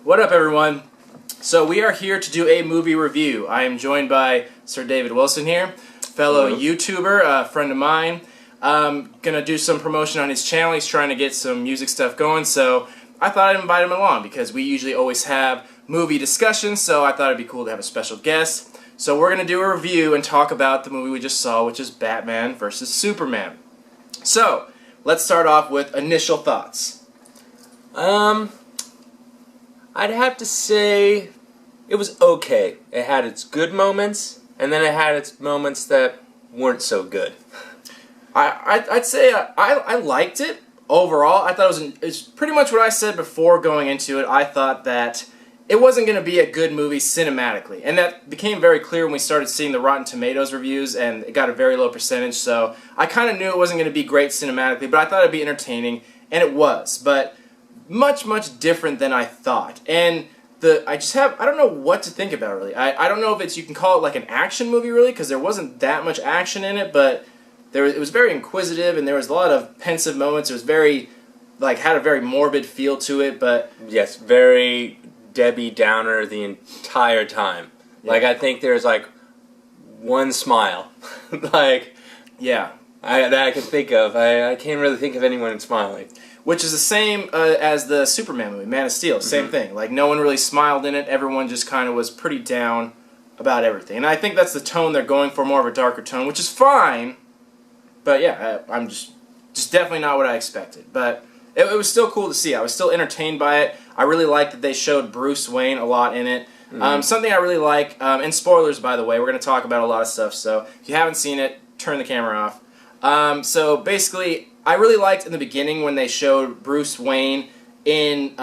What up, everyone? So we are here to do a movie review. I am joined by Sir David Wilson here, fellow YouTuber, a friend of mine. Gonna do some promotion on his channel. He's trying to get some music stuff going, so I thought I'd invite him along because we usually always have movie discussions, so I thought it'd be cool to have a special guest. So we're gonna do a review and talk about the movie we just saw, which is Batman vs. Superman. So, let's start off with initial thoughts. I'd have to say it was okay. It had its good moments, and then it had its moments that weren't so good. I'd say I liked it overall. I thought it's pretty much what I said before going into it. I thought that it wasn't going to be a good movie cinematically, and that became very clear when we started seeing the Rotten Tomatoes reviews, and it got a very low percentage, so I kind of knew it wasn't going to be great cinematically, but I thought it'd be entertaining, and it was, but much different than I thought. And I don't know what to think about, really. I don't know if you can call it like an action movie, really, because there wasn't that much action in it, but it was very inquisitive, and there was a lot of pensive moments. It was very, had a very morbid feel to it, but... Yes, very Debbie Downer the entire time. Yeah. I think there's, one smile. Yeah. That I can think of. I can't really think of anyone smiling. Which is the same as the Superman movie, Man of Steel. Same thing. No one really smiled in it. Everyone just kind of was pretty down about everything. And I think that's the tone they're going for, more of a darker tone, which is fine. But yeah, I'm just definitely not what I expected. But it was still cool to see. I was still entertained by it. I really liked that they showed Bruce Wayne a lot in it. Something I really like, and spoilers, by the way, we're going to talk about a lot of stuff. So if you haven't seen it, turn the camera off. So basically, I really liked in the beginning when they showed Bruce Wayne in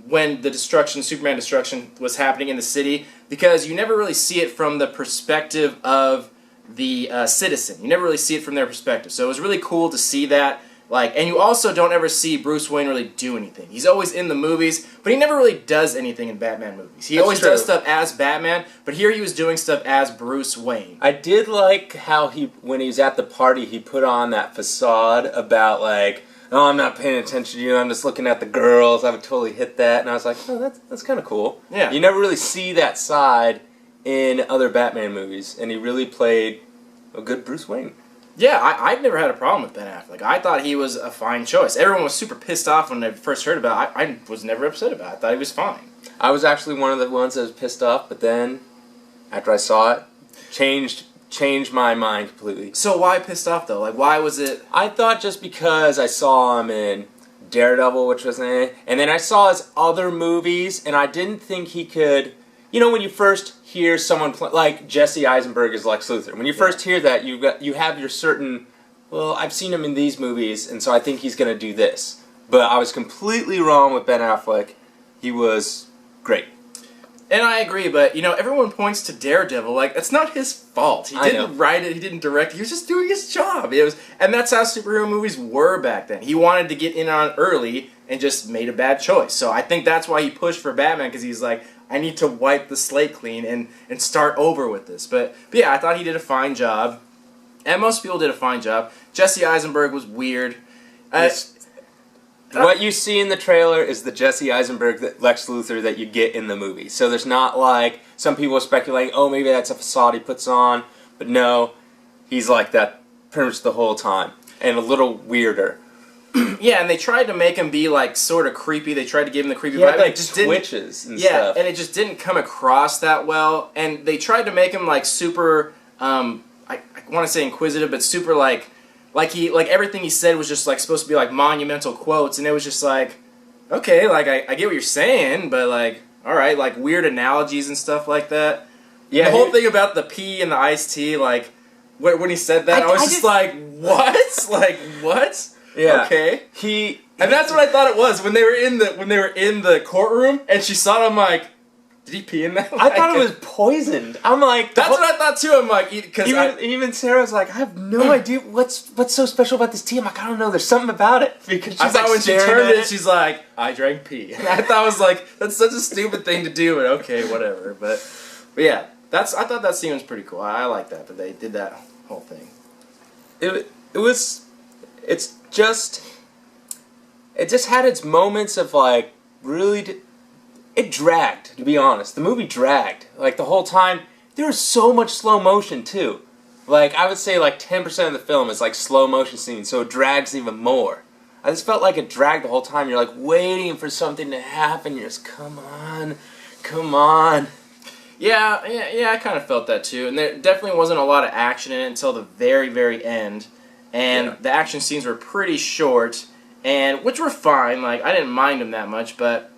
when the Superman destruction was happening in the city, because you never really see it from the perspective of the citizen. You never really see it from their perspective. So it was really cool to see that. And you also don't ever see Bruce Wayne really do anything. He's always in the movies, but he never really does anything in Batman movies. He always does stuff as Batman, but here he was doing stuff as Bruce Wayne. I did like how when he was at the party, he put on that facade about oh, I'm not paying attention to you, I'm just looking at the girls, I would totally hit that, and I was like, oh, that's kind of cool. Yeah. You never really see that side in other Batman movies, and he really played a good Bruce Wayne. Yeah, I've never had a problem with Ben Affleck. I thought he was a fine choice. Everyone was super pissed off when they first heard about it. I was never upset about it. I thought he was fine. I was actually one of the ones that was pissed off, but then, after I saw it, changed my mind completely. So why pissed off, though? Why was it... I thought just because I saw him in Daredevil, which was and then I saw his other movies, and I didn't think he could... You know, when you first hear someone like Jesse Eisenberg as Lex Luthor, when you first hear that, you have your certain, well, I've seen him in these movies, and so I think he's going to do this. But I was completely wrong with Ben Affleck. He was great. And I agree, but, everyone points to Daredevil. It's not his fault. He didn't write it, he didn't direct it, he was just doing his job. And that's how superhero movies were back then. He wanted to get in on early and just made a bad choice. So I think that's why he pushed for Batman, because he's like, I need to wipe the slate clean and start over with this. But yeah, I thought he did a fine job. And most people did a fine job. Jesse Eisenberg was weird. What you see in the trailer is the Jesse Eisenberg Lex Luthor that you get in the movie. So there's not some people are speculating, oh, maybe that's a facade he puts on. But no, he's like that pretty much the whole time. And a little weirder. Yeah, and they tried to make him be sort of creepy. They tried to give him the creepy vibe. It just twitches and stuff. Yeah, and it just didn't come across that well. And they tried to make him super, I want to say inquisitive, but super everything he said was just supposed to be monumental quotes, and it was just okay, I get what you're saying, but all right, weird analogies and stuff like that. Yeah, the whole thing about the pee and the iced tea, when he said that, I was just what? What? Yeah. Okay. And that's what I thought it was when they were in the courtroom and she saw it. I'm like, did he pee in that? I thought it was poisoned. I'm like, that's what I thought too. I'm like, because even Sarah was like, I have no idea what's so special about this tea. I'm like, I don't know. There's something about it. Because she's I thought when she turned it, she's like, I drank pee. And I thought it was that's such a stupid thing to do. But okay, whatever. But yeah, I thought that scene was pretty cool. I like that they did that whole thing. It just had its moments of really it dragged, to be honest. The movie dragged. Like, the whole time, there was so much slow motion, too. Like, I would say, like, 10% of the film is, like, slow motion scenes, so it drags even more. I just felt like it dragged the whole time. You're, like, waiting for something to happen. You're just, come on, come on. Yeah, I kind of felt that, too. And there definitely wasn't a lot of action in it until the very, very end. And the action scenes were pretty short, and which were fine. Like, I didn't mind them that much, but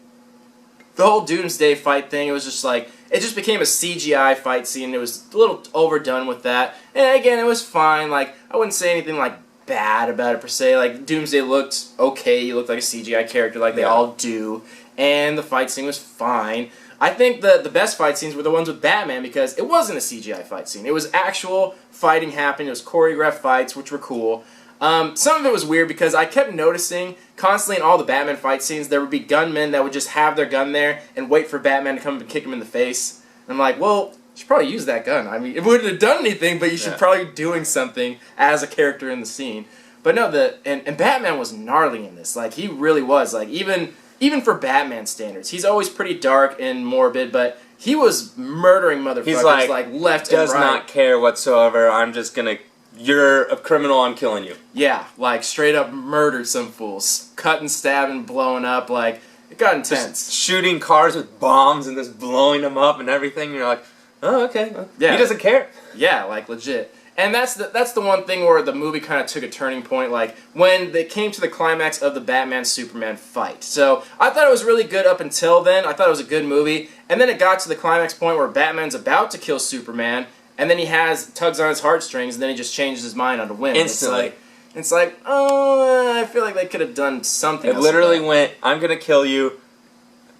the whole Doomsday fight thing, it was just like, it just became a CGI fight scene. It was a little overdone with that. And again, it was fine. Like, I wouldn't say anything like bad about it per se. Like, Doomsday looked okay. He looked like a CGI character like they all do. And the fight scene was fine. I think the best fight scenes were the ones with Batman because it wasn't a CGI fight scene. It was actual fighting happening. It was choreographed fights, which were cool. Some of it was weird because I kept noticing constantly in all the Batman fight scenes there would be gunmen that would just have their gun there and wait for Batman to come up and kick him in the face. And I'm like, well, you should probably use that gun. I mean, it wouldn't have done anything, but you should probably be doing something as a character in the scene. But no, and Batman was gnarly in this. Like, he really was. Like, even for Batman standards, he's always pretty dark and morbid, but he was murdering motherfuckers He's like left and right. Does not care whatsoever. I'm just gonna... You're a criminal, I'm killing you. Yeah, like, straight up murdered some fools. Cutting, stabbing, blowing up, like, it got intense. Just shooting cars with bombs and just blowing them up and everything, and you're like, oh, okay. Yeah. He doesn't care. Yeah, like, legit. And that's the one thing where the movie kind of took a turning point, like, when they came to the climax of the Batman-Superman fight. So, I thought it was really good up until then. I thought it was a good movie. And then it got to the climax point where Batman's about to kill Superman, and then he tugs on his heartstrings, and then he just changes his mind on a whim. Instantly. It's like, oh, I feel like they could have done something else. It literally went, I'm gonna kill you,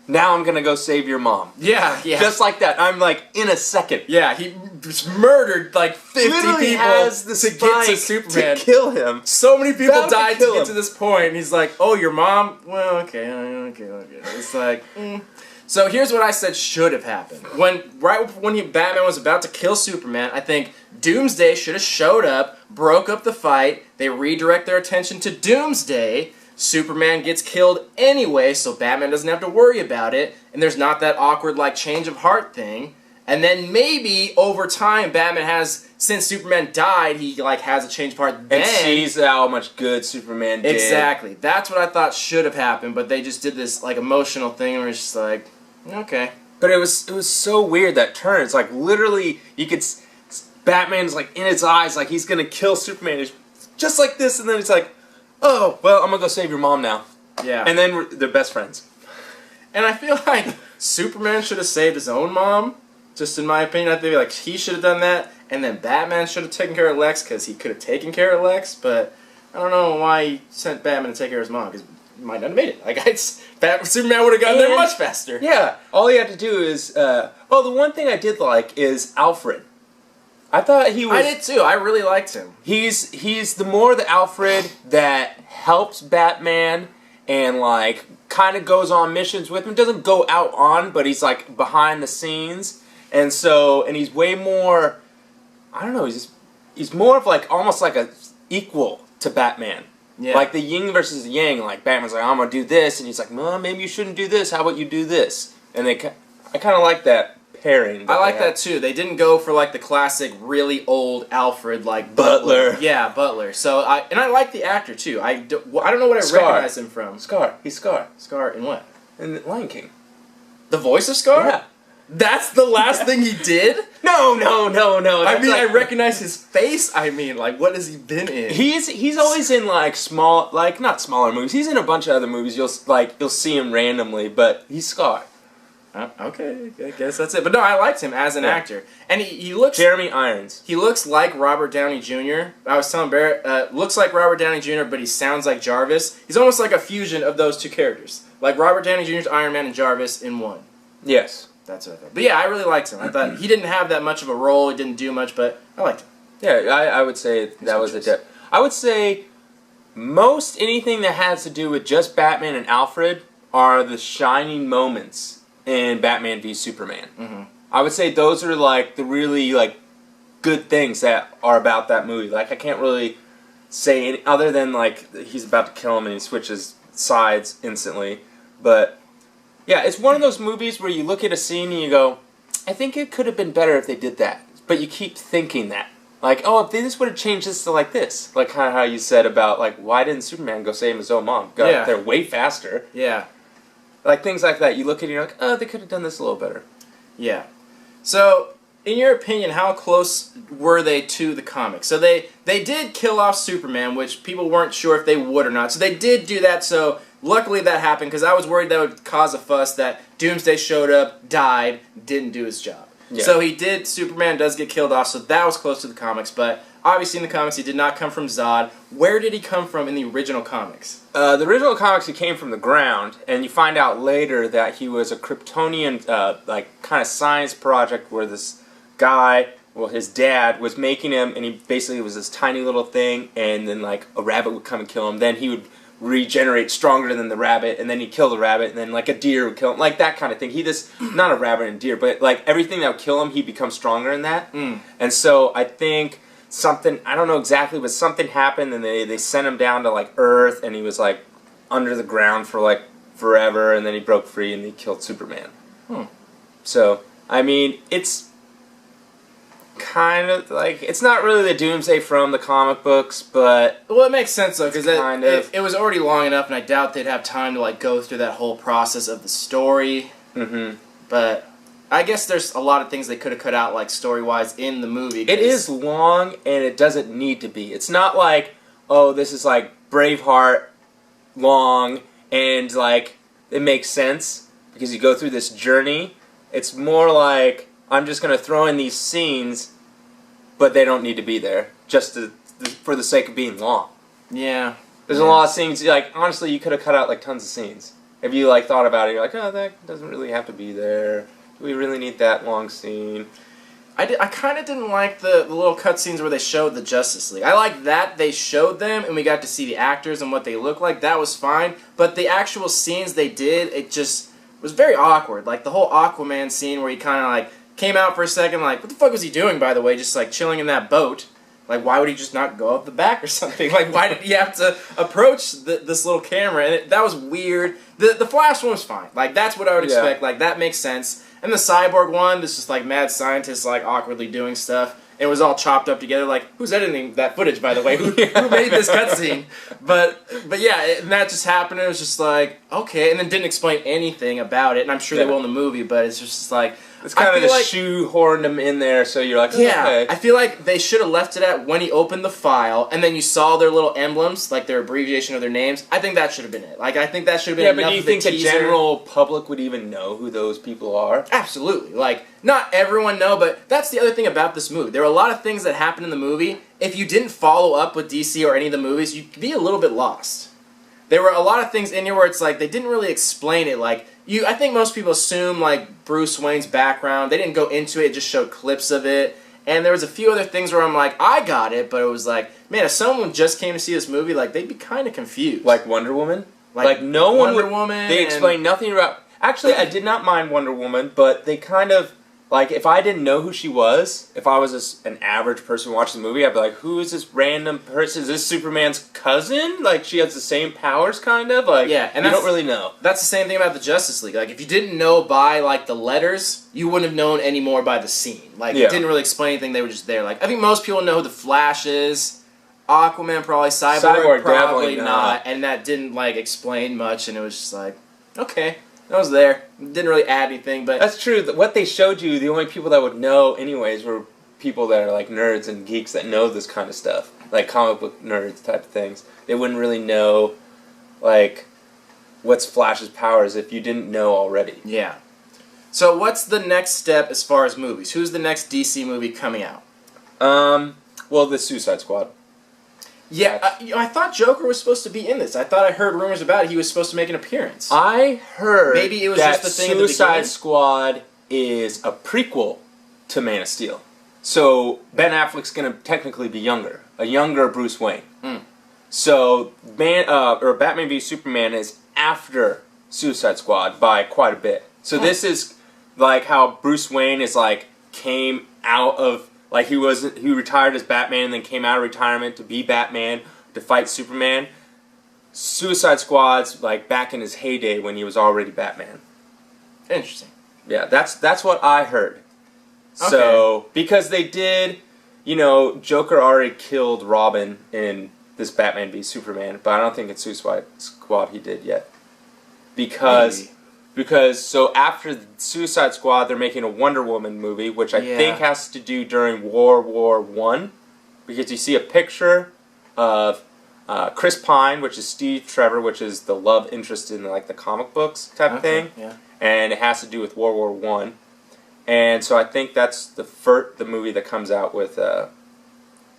now I'm gonna go save your mom. Yeah. Just like that. I'm like, in a second. Yeah, he just murdered like 50 literally people has the to get to Superman. To kill him. So many people About to died to kill get him. to this point, and he's like, oh, your mom? Well, okay. It's like, So here's what I said should have happened. Right when Batman was about to kill Superman, I think Doomsday should have showed up, broke up the fight, they redirect their attention to Doomsday, Superman gets killed anyway, so Batman doesn't have to worry about it, and there's not that awkward, like, change of heart thing. And then maybe, over time, Batman has, since Superman died, he, like, has a change of heart then. And sees how much good Superman did. Exactly. That's what I thought should have happened, but they just did this, like, emotional thing, and we're just like, okay. But it was so weird, that turn. It's like, literally, you could... Batman's, like, in his eyes, like, he's gonna kill Superman. It's just like this, and then it's like, oh, well, I'm gonna go save your mom now. Yeah. And then they're best friends. And I feel like Superman should have saved his own mom, just in my opinion. I feel like he should have done that, and then Batman should have taken care of Lex, because he could have taken care of Lex, but I don't know why he sent Batman to take care of his mom, because he might not have made it. Like, Superman would have gotten there much faster. Yeah, all he had to do is, the one thing I did like is Alfred. I thought he was... I did too. I really liked him. He's the more the Alfred that helps Batman and, like, kind of goes on missions with him. Doesn't go out on, but he's, like, behind the scenes. And so, and he's way more, I don't know, he's more of, like, almost like a equal to Batman. Yeah. Like the yin versus the yang. Like, Batman's like, I'm going to do this. And he's like, well, maybe you shouldn't do this. How about you do this? And I kind of like that pairing. I like that too. They didn't go for like the classic really old Alfred like Butler. Yeah, Butler. So I like the actor too. I don't know what I recognize him from. Scar. He's Scar. Scar in what? In the Lion King. The voice of Scar? Yeah. That's the last thing he did? No. I mean, I recognize his face. I mean, like, what has he been in? He's always in like small, like not smaller movies. He's in a bunch of other movies. You'll see him randomly, but he's Scar. Okay, I guess that's it. But no, I liked him as an actor, and he looks... Jeremy Irons. He looks like Robert Downey Jr. I was telling Barrett, looks like Robert Downey Jr., but he sounds like Jarvis. He's almost like a fusion of those two characters. Like Robert Downey Jr.'s Iron Man and Jarvis in one. Yes. That's what I thought. But yeah, I really liked him. I thought he didn't have that much of a role, he didn't do much, but I liked him. Yeah, I would say that was a depth. I would say most anything that has to do with just Batman and Alfred are the shining moments in Batman v Superman. Mm-hmm. I would say those are like the really like good things that are about that movie. Like I can't really say any other than like he's about to kill him and he switches sides instantly. But Yeah, it's one of those movies where you look at a scene and you go, I think it could have been better if they did that. But you keep thinking that. Like, oh, if this would have changed this to like this. Like kind of how you said about, like, why didn't Superman go save his own mom? Got there way faster. Yeah. Like, things like that. You look at it and you're like, oh, they could have done this a little better. Yeah. So, in your opinion, how close were they to the comics? So they did kill off Superman, which people weren't sure if they would or not. So they did do that, so luckily that happened, because I was worried that would cause a fuss that Doomsday showed up, died, didn't do his job. Yeah. So Superman does get killed off, so that was close to the comics, but obviously in the comics he did not come from Zod. Where did he come from in the original comics? The original comics he came from the ground, and you find out later that he was a Kryptonian, like, kind of science project where this guy, well, his dad, was making him, and he basically was this tiny little thing, and then, like, a rabbit would come and kill him. Then he would regenerate stronger than the rabbit, and then he'd kill the rabbit, and then, like, a deer would kill him. Like, that kind of thing. He just, not a rabbit and deer, but, like, everything that would kill him, he'd become stronger in that. And so I think something, I don't know exactly, but something happened, and they sent him down to, like, Earth, and he was, like, under the ground for, like, forever, and then he broke free, and he killed Superman. So, I mean, it's kind of like, it's not really the Doomsday from the comic books, but well, it makes sense though, because it was already long enough, and I doubt they'd have time to like go through that whole process of the story. But I guess there's a lot of things they could have cut out, like story-wise, in the movie. It is long, and it doesn't need to be. It's not like, oh, this is like Braveheart long, and like it makes sense because you go through this journey. It's more like, I'm just going to throw in these scenes, but they don't need to be there, just for the sake of being long. Yeah. There's a lot of scenes, like, honestly, you could have cut out, like, tons of scenes. If you, like, thought about it, you're like, oh, that doesn't really have to be there. Do we really need that long scene? I kind of didn't like the little cutscenes where they showed the Justice League. I like that they showed them, and we got to see the actors and what they look like. That was fine. But the actual scenes they did, it just was very awkward. Like, the whole Aquaman scene where he kind of, like, came out for a second, like, what the fuck was he doing, by the way, just, like, chilling in that boat? Like, why would he just not go up the back or something? Like, why did he have to approach this little camera? And that was weird. The Flash one was fine. Like, that's what I would expect. Like, that makes sense. And the Cyborg one, this is, like, mad scientists, like, awkwardly doing stuff. It was all chopped up together. Like, who's editing that footage, by the way? Who made this cutscene? But yeah, and that just happened. It was just like, okay. And then didn't explain anything about it. And I'm sure they will in the movie, but it's just like, it's kind of just shoehorned them in there, so you're like, oh, yeah, okay. I feel like they should have left it at when he opened the file, and then you saw their little emblems, like their abbreviation of their names. I think that should have been it. Like, I think that should have been enough. Yeah, but do you think the general public would even know who those people are? Absolutely. Like, not everyone know, but that's the other thing about this movie. There are a lot of things that happen in the movie. If you didn't follow up with DC or any of the movies, you'd be a little bit lost. There were a lot of things in here where it's like, they didn't really explain it. Like, I think most people assume, like, Bruce Wayne's background. They didn't go into it, just showed clips of it. And there was a few other things where I'm like, I got it, but it was like, man, if someone just came to see this movie, like, they'd be kind of confused. Like Wonder Woman? Like no one Wonder Woman. They explained nothing about... Actually, I did not mind Wonder Woman, but they kind of... Like, if I didn't know who she was, if I was an average person watching the movie, I'd be like, who is this random person? Is this Superman's cousin? Like, she has the same powers, kind of? Like, yeah, and you don't really know. That's the same thing about the Justice League. Like, if you didn't know by, like, the letters, you wouldn't have known any more by the scene. Like, it didn't really explain anything. They were just there. Like, I think most people know who the Flash is. Aquaman, probably. Cyborg probably not. And that didn't, like, explain much, and it was just like, okay. I was there. Didn't really add anything, but... That's true. What they showed you, the only people that would know anyways were people that are like nerds and geeks that know this kind of stuff. Like comic book nerds type of things. They wouldn't really know, like, what's Flash's powers if you didn't know already. Yeah. So what's the next step as far as movies? Who's the next DC movie coming out? Well, the Suicide Squad. Yeah, I thought Joker was supposed to be in this. I thought I heard rumors about it. He was supposed to make an appearance. I heard maybe it was that just the thing Suicide Squad is a prequel to Man of Steel. So Ben Affleck's going to technically be younger, a younger Bruce Wayne. So Batman v Superman is after Suicide Squad by quite a bit. So this is like how Bruce Wayne is like came out of... Like, he retired as Batman and then came out of retirement to be Batman, to fight Superman. Suicide Squad's, like, back in his heyday when he was already Batman. Interesting. Yeah, that's what I heard. Okay. So, because they did, Joker already killed Robin in this Batman v Superman, but I don't think in Suicide Squad he did yet. Because so after Suicide Squad, they're making a Wonder Woman movie, which I think has to do during World War One, because you see a picture of Chris Pine, which is Steve Trevor, which is the love interest in like the comic books type of thing, and it has to do with World War One, and so I think that's the movie that comes out with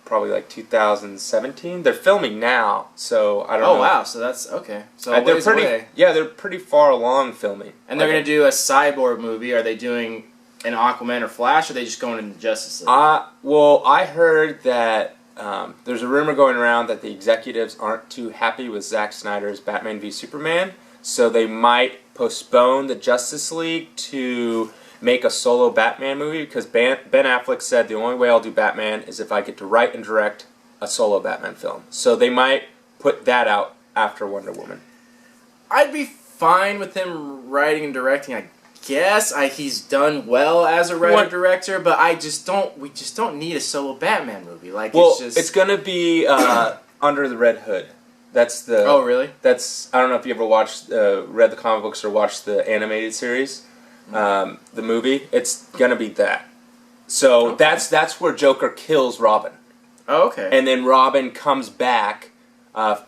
probably like 2017. They're filming now, so I don't know. Oh wow, so that's okay. So they're pretty far along filming. And they're gonna do a Cyborg movie. Are they doing an Aquaman or Flash, or are they just going into Justice League? Well, I heard that there's a rumor going around that the executives aren't too happy with Zack Snyder's Batman v Superman, so they might postpone the Justice League to make a solo Batman movie, because Ben Affleck said the only way I'll do Batman is if I get to write and direct a solo Batman film. So they might put that out after Wonder Woman. I'd be fine with him writing and directing, I guess. He's done well as a writer-director, but we just don't need a solo Batman movie. It's gonna be Under the Red Hood. That's the... Oh, really? I don't know if you ever watched, read the comic books or watched the animated series. The movie, it's gonna be that. So that's where Joker kills Robin. Oh, okay. And then Robin comes back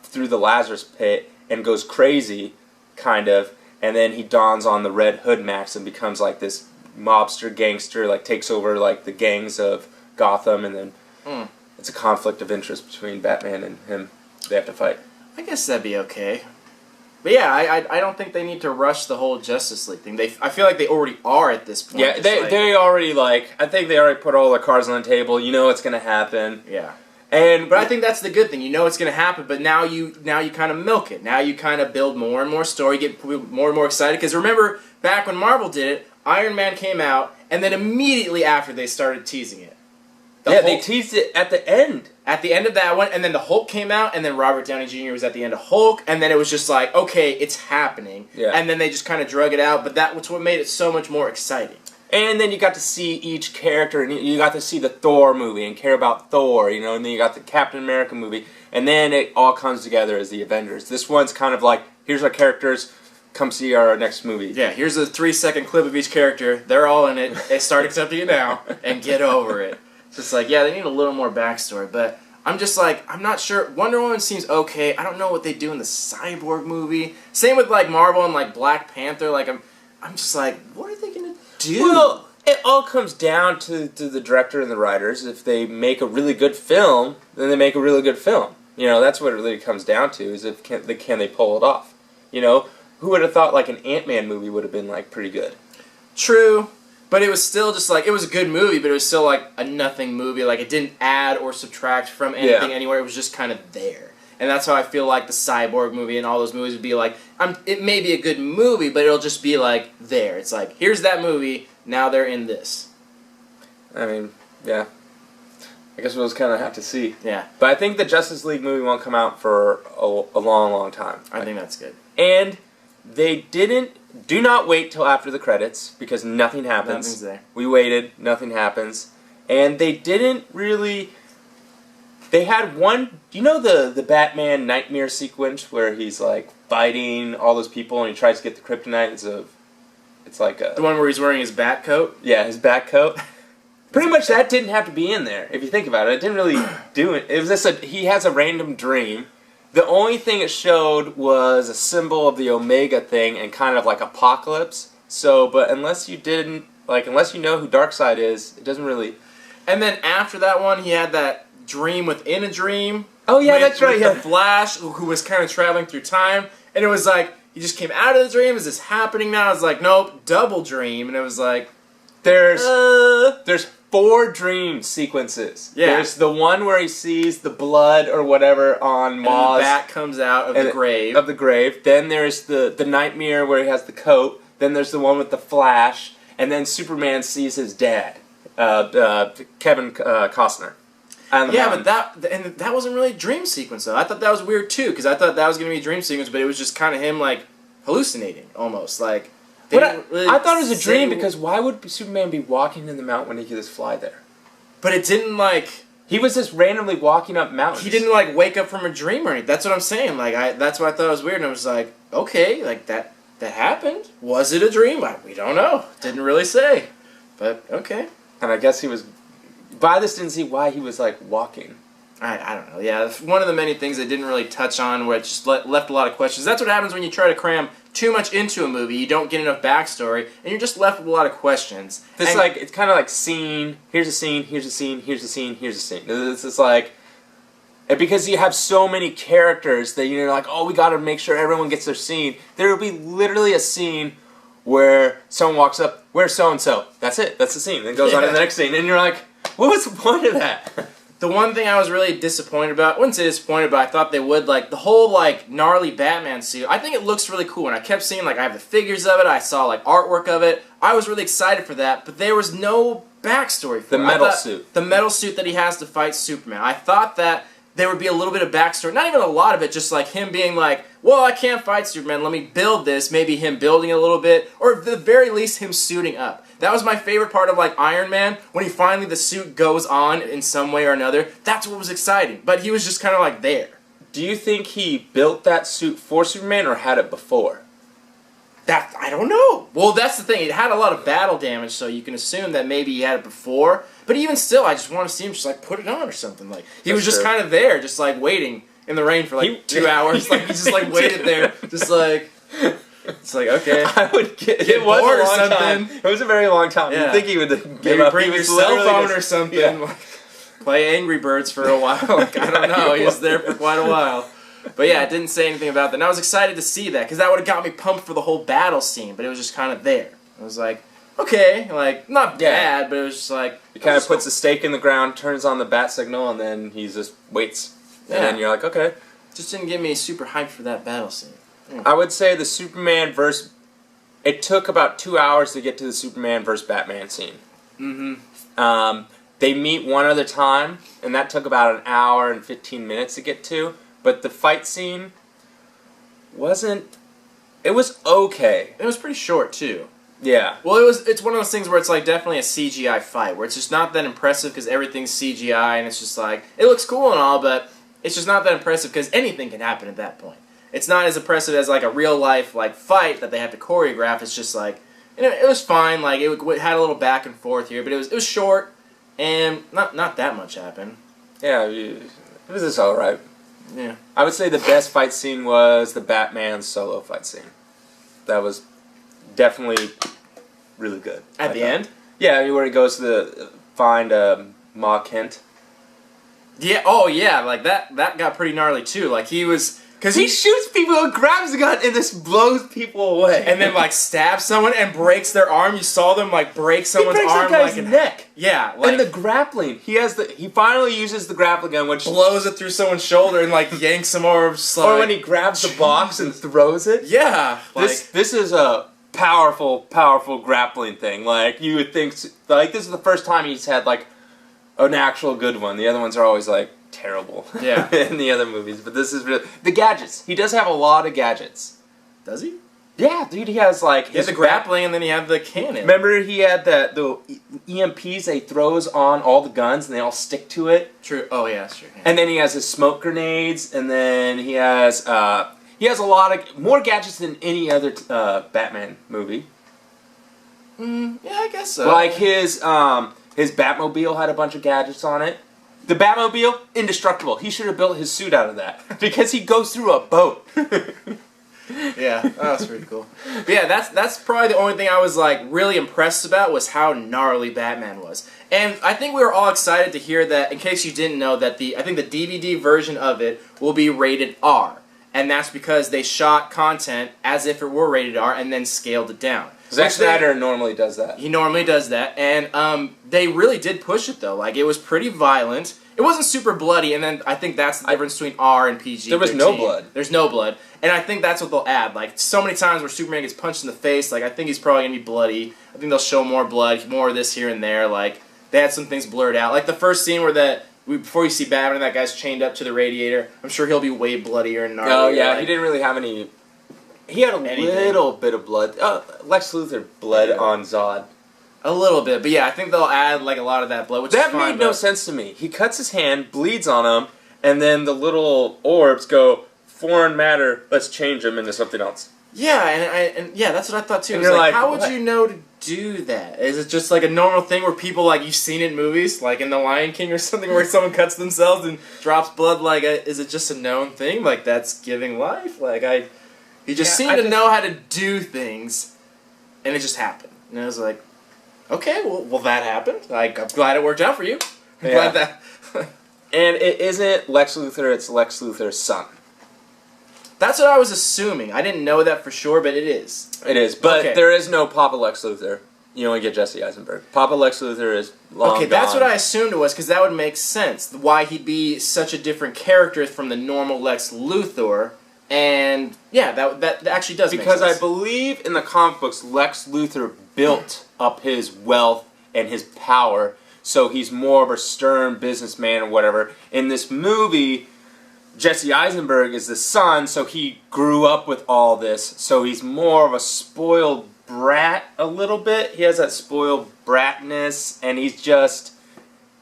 through the Lazarus Pit and goes crazy, kind of, and then he dons on the Red Hood mask and becomes like this mobster gangster, like takes over like the gangs of Gotham, and then it's a conflict of interest between Batman and him. They have to fight. I guess that'd be okay. But yeah, I don't think they need to rush the whole Justice League thing. I feel like they already are at this point. Yeah, they already I think they already put all their cards on the table. You know it's going to happen. Yeah. But I think that's the good thing. You know it's going to happen, but now you kind of milk it. Now you kind of build more and more story, get more and more excited. Because remember, back when Marvel did it, Iron Man came out, and then immediately after they started teasing it. They teased it at the end. At the end of that one, and then the Hulk came out, and then Robert Downey Jr. was at the end of Hulk, and then it was just like, okay, it's happening. Yeah. And then they just kind of drug it out, but that was what made it so much more exciting. And then you got to see each character, and you got to see the Thor movie and care about Thor, and then you got the Captain America movie, and then it all comes together as the Avengers. This one's kind of like, here's our characters, come see our next movie. Yeah, here's a 3-second clip of each character, they're all in it, they start accepting it now, and get over it. It's just like, yeah, they need a little more backstory, but I'm just like, I'm not sure. Wonder Woman seems okay. I don't know what they do in the Cyborg movie. Same with like Marvel and like Black Panther. Like I'm just like, what are they gonna do? Well, it all comes down to the director and the writers. If they make a really good film, then they make a really good film. That's what it really comes down to, is can they pull it off? Who would have thought like an Ant-Man movie would have been like pretty good? True. But it was still just like, it was a good movie, but it was still like a nothing movie. Like, it didn't add or subtract from anything anywhere. It was just kind of there. And that's how I feel like the Cyborg movie and all those movies would be like, it may be a good movie, but it'll just be like there. It's like, here's that movie, now they're in this. I mean, yeah. I guess we'll just kind of have to see. Yeah. But I think the Justice League movie won't come out for a long, long time. I think that's good. And they do not wait till after the credits, because nothing happens. Nothing's there. We waited, nothing happens. And they didn't really... They had one... Do you know the Batman nightmare sequence where he's like fighting all those people and he tries to get the kryptonite? It's like a... The one where he's wearing his bat coat? Yeah, his bat coat. Pretty much that didn't have to be in there, if you think about it. It didn't really do it. It was just he has a random dream. The only thing it showed was a symbol of the Omega thing and kind of like Apocalypse. So, but unless you know who Darkseid is, it doesn't really... And then after that one, he had that dream within a dream. Oh yeah, that's right. With the Flash, who was kind of traveling through time. And it was like, he just came out of the dream. Is this happening now? It's like, nope, double dream. And it was like... There's 4 dream sequences. Yeah. There's the one where he sees the blood or whatever on Maz. And the bat comes out of the grave. Of the grave. Then there's the nightmare where he has the coat. Then there's the one with the Flash. And then Superman sees his dad, Kevin Costner. Yeah, but that wasn't really a dream sequence, though. I thought that was weird, too, because I thought that was going to be a dream sequence, but it was just kind of him, like, hallucinating, almost. Like, I thought it was a dream because why would Superman be walking in the mountain when he could just fly there? But it didn't like... He was just randomly walking up mountains. He didn't like wake up from a dream or anything. That's what I'm saying. Like that's what I thought was weird. And I was like, okay, like that happened. Was it a dream? We don't know. Didn't really say. But okay. And I guess he was... But I just didn't see why he was like walking. I don't know. Yeah, one of the many things they didn't really touch on, which just left a lot of questions. That's what happens when you try to cram too much into a movie. You don't get enough backstory, and you're just left with a lot of questions. It's kind of like scene. Here's a scene. Here's a scene. Here's a scene. Here's a scene. It's just like, and because you have so many characters that you're like, oh, we got to make sure everyone gets their scene. There will be literally a scene where someone walks up, where's so and so? That's it. That's the scene. Then it goes on to the next scene, and you're like, what was the point of that? The one thing I was really disappointed about, I wouldn't say disappointed, but I thought they would, like, the whole, like, gnarly Batman suit, I think it looks really cool, and I kept seeing, like, I have the figures of it, I saw, like, artwork of it, I was really excited for that, but there was no backstory for it. The metal suit. The metal suit that he has to fight Superman. I thought that there would be a little bit of backstory, not even a lot of it, just, like, him being like, well, I can't fight Superman, let me build this, maybe him building it a little bit, or at the very least, him suiting up. That was my favorite part of, like, Iron Man, when he finally, the suit goes on in some way or another. That's what was exciting. But he was just kind of, like, there. Do you think he built that suit for Superman or had it before? I don't know. Well, that's the thing. It had a lot of battle damage, so you can assume that maybe he had it before. But even still, I just want to see him just, like, put it on or something. Like, he was just kind of there, just, like, waiting in the rain for, like, 2 hours. Like, he just, like, waited there, just, like... It's like, okay. I would get bored or something. It was a very long time. Yeah. You'd think he would maybe bring your cell phone or something. Yeah. Like, play Angry Birds for a while. Like, I don't know. He was there for quite a while. But yeah, it didn't say anything about that. And I was excited to see that because that would have got me pumped for the whole battle scene. But it was just kind of there. I was like, okay, like not bad, but it was just like he kind of puts a stake in the ground, turns on the bat signal, and then he just waits. And then you're like, okay. Just didn't get me super hyped for that battle scene. I would say the Superman versus... It took about 2 hours to get to the Superman versus Batman scene. Mm-hmm. They meet one other time, and that took about an hour and 15 minutes to get to. But the fight scene wasn't... It was okay. It was pretty short, too. Yeah. Well, it's one of those things where it's like definitely a CGI fight, where it's just not that impressive because everything's CGI, and it's just like, it looks cool and all, but it's just not that impressive because anything can happen at that point. It's not as impressive as like a real life like fight that they have to choreograph. It's just like, you know, it was fine. Like it had a little back and forth here, but it was short and not that much happened. Yeah, it was just all right. Yeah, I would say the best fight scene was the Batman solo fight scene. That was definitely really good. At the end? Yeah, where he goes to find Ma Kent. Yeah. Oh yeah, like that got pretty gnarly too. Like he was. Because he shoots people and grabs the gun and just blows people away. And then, like, stabs someone and breaks their arm. You saw them, like, break someone's arm. He breaks that guy's neck. Yeah. Like, and the grappling. He finally uses the grappling gun, which... blows it through someone's shoulder and, like, yanks some more. Or when he grabs the box and throws it. Yeah. Like, this is a powerful, powerful grappling thing. Like, you would think... Like, this is the first time he's had, like, an actual good one. The other ones are always, like... terrible in the other movies, but this is really the gadgets. He does have a lot of gadgets. Does he? Yeah, dude. He has like he has the grappling, and then he had the cannon. Remember, he had the EMPs that he throws on all the guns, and they all stick to it. True. Oh yeah, that's true. Yeah. And then he has his smoke grenades, and then he has a lot of more gadgets than any other Batman movie. Yeah, I guess so. Like his Batmobile had a bunch of gadgets on it. The Batmobile, indestructible. He should have built his suit out of that. Because he goes through a boat. Yeah, that was pretty cool. But yeah, that's probably the only thing I was like really impressed about was how gnarly Batman was. And I think we were all excited to hear that, in case you didn't know, that I think the DVD version of it will be rated R. And that's because they shot content as if it were rated R and then scaled it down. Zack Snyder normally does that. He normally does that, and they really did push it though. Like it was pretty violent. It wasn't super bloody, and then I think that's the difference between R and PG. There was no blood. There's no blood, and I think that's what they'll add. Like so many times where Superman gets punched in the face, like I think he's probably gonna be bloody. I think they'll show more blood, more of this here and there. Like they had some things blurred out. Like the first scene where before you see Batman, that guy's chained up to the radiator. I'm sure he'll be way bloodier and gnarlier. Oh yeah, like, he didn't really have any He had a little bit of blood. Lex Luthor bled on Zod. A little bit, but yeah, I think they'll add like a lot of that blood, which that is fine, made no sense to me. He cuts his hand, bleeds on him, and then the little orbs go, foreign matter, let's change him into something else. Yeah, and yeah, that's what I thought too. And It's you're like, like, how would what? you know to do that? Is it just like a normal thing where people, like, you've seen it in movies, like in The Lion King or something, where someone cuts themselves and drops blood? Like, is it just a known thing? Like, that's giving life? Like, he just seemed to know how to do things, and it just happened. And I was like, okay, well, that happened. Like, I'm glad it worked out for you. I'm glad that. And it isn't Lex Luthor; it's Lex Luthor's son. That's what I was assuming. I didn't know that for sure, but it is. It is, but there is no Papa Lex Luthor. You only get Jesse Eisenberg. Papa Lex Luthor is long gone. That's what I assumed it was, because that would make sense. Why he'd be such a different character from the normal Lex Luthor, and yeah, that actually does make sense. Because I believe in the comic books, Lex Luthor built up his wealth and his power, so he's more of a stern businessman or whatever. In this movie, Jesse Eisenberg is the son, so he grew up with all this, so he's more of a spoiled brat a little bit. He has that spoiled bratness, and he's just...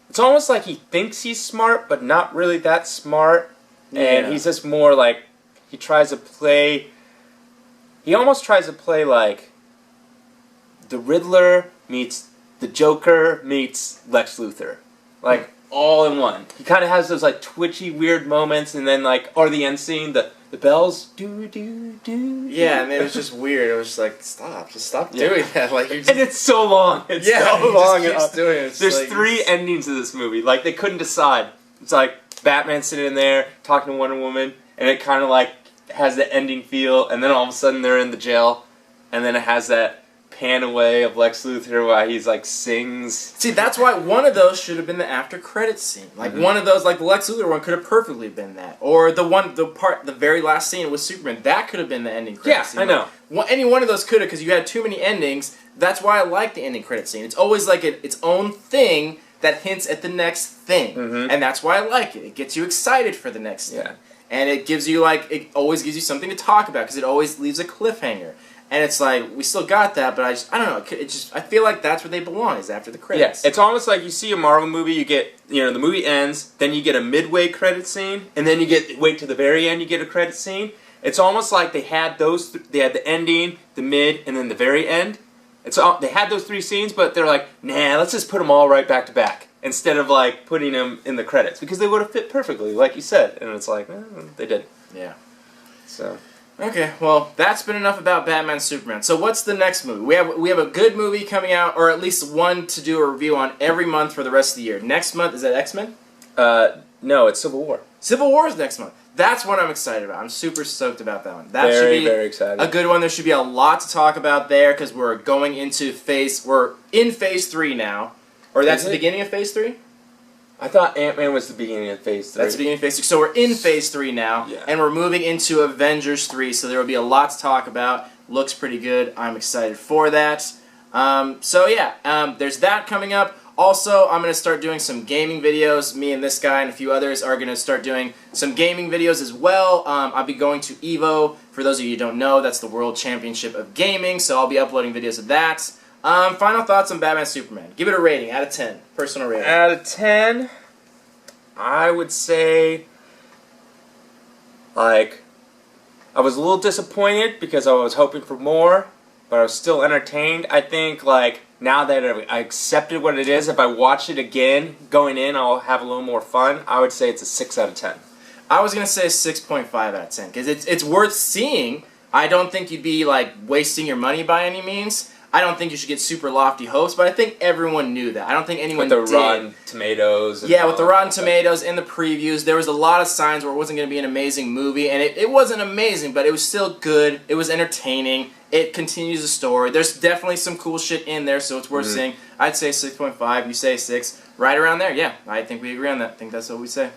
It's almost like he thinks he's smart, but not really that smart. And he's just more like... He tries to play... He almost tries to play like... The Riddler meets the Joker meets Lex Luthor. Like... all in one. He kind of has those like twitchy, weird moments, and then like, or the end scene, the bells, do. Yeah, and it was just weird. It was just like, stop doing that. Like, you're just... and it's so long. It's so long. Just keeps doing it. There's like, 3 endings to this movie. Like they couldn't decide. It's like Batman sitting in there talking to Wonder Woman, and it kind of like has the ending feel, and then all of a sudden they're in the jail, and then it has that pan away of Lex Luthor while he's like sings. See, that's why one of those should have been the after credits scene. Like one of those, like the Lex Luthor one, could have perfectly been that. Or the very last scene with Superman, that could have been the ending credits scene. I know. Like, any one of those could have, because you had too many endings. That's why I like the ending credits scene. It's always like its own thing that hints at the next thing, and that's why I like it. It gets you excited for the next thing, and it gives you it always gives you something to talk about because it always leaves a cliffhanger. And it's like, we still got that, but I don't know, I feel like that's where they belong, is after the credits. Yeah, it's almost like you see a Marvel movie, you get, the movie ends, then you get a midway credit scene, and then you wait to the very end, you get a credit scene. It's almost like they had they had the ending, the mid, and then the very end. They had those 3 scenes, but they're like, nah, let's just put them all right back to back, instead of like putting them in the credits, because they would have fit perfectly, like you said. And it's like, they didn't. Yeah. So... Okay, well, that's been enough about Batman Superman. So what's the next movie? We have a good movie coming out, or at least one to do a review on every month for the rest of the year. Next month, is that X-Men? No, it's Civil War. Civil War is next month. That's what I'm excited about. I'm super stoked about that one. That very, should be very excited. A good one. There should be a lot to talk about there, because we're in Phase 3 now. Or that's the beginning of Phase 3? I thought Ant-Man was the beginning of Phase 3. That's the beginning of Phase 3. So we're in Phase 3 now, and we're moving into Avengers 3, so there will be a lot to talk about. Looks pretty good. I'm excited for that. There's that coming up. Also, I'm going to start doing some gaming videos. Me and this guy and a few others are going to start doing some gaming videos as well. I'll be going to EVO. For those of you who don't know, that's the World Championship of Gaming, so I'll be uploading videos of that. Final thoughts on Batman Superman. Give it a rating out of 10. Personal rating. Out of 10, I would say, I was a little disappointed because I was hoping for more, but I was still entertained. I think, now that I accepted what it is, if I watch it again, going in, I'll have a little more fun. I would say it's a 6 out of 10. I was going to say 6.5 out of 10, because it's worth seeing. I don't think you'd be, wasting your money by any means. I don't think you should get super lofty hopes, but I think everyone knew that. I don't think anyone did. With the Rotten Tomatoes. Yeah, with the Rotten Tomatoes and the previews, there was a lot of signs where it wasn't going to be an amazing movie, and it wasn't amazing, but it was still good. It was entertaining. It continues the story. There's definitely some cool shit in there, so it's worth seeing. I'd say 6.5. You say 6. Right around there. Yeah, I think we agree on that. I think that's what we say.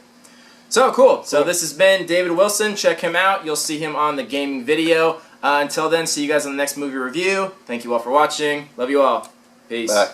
So, cool. So this has been David Wilson. Check him out. You'll see him on the gaming video. Until then, see you guys on the next movie review. Thank you all for watching. Love you all. Peace. Bye.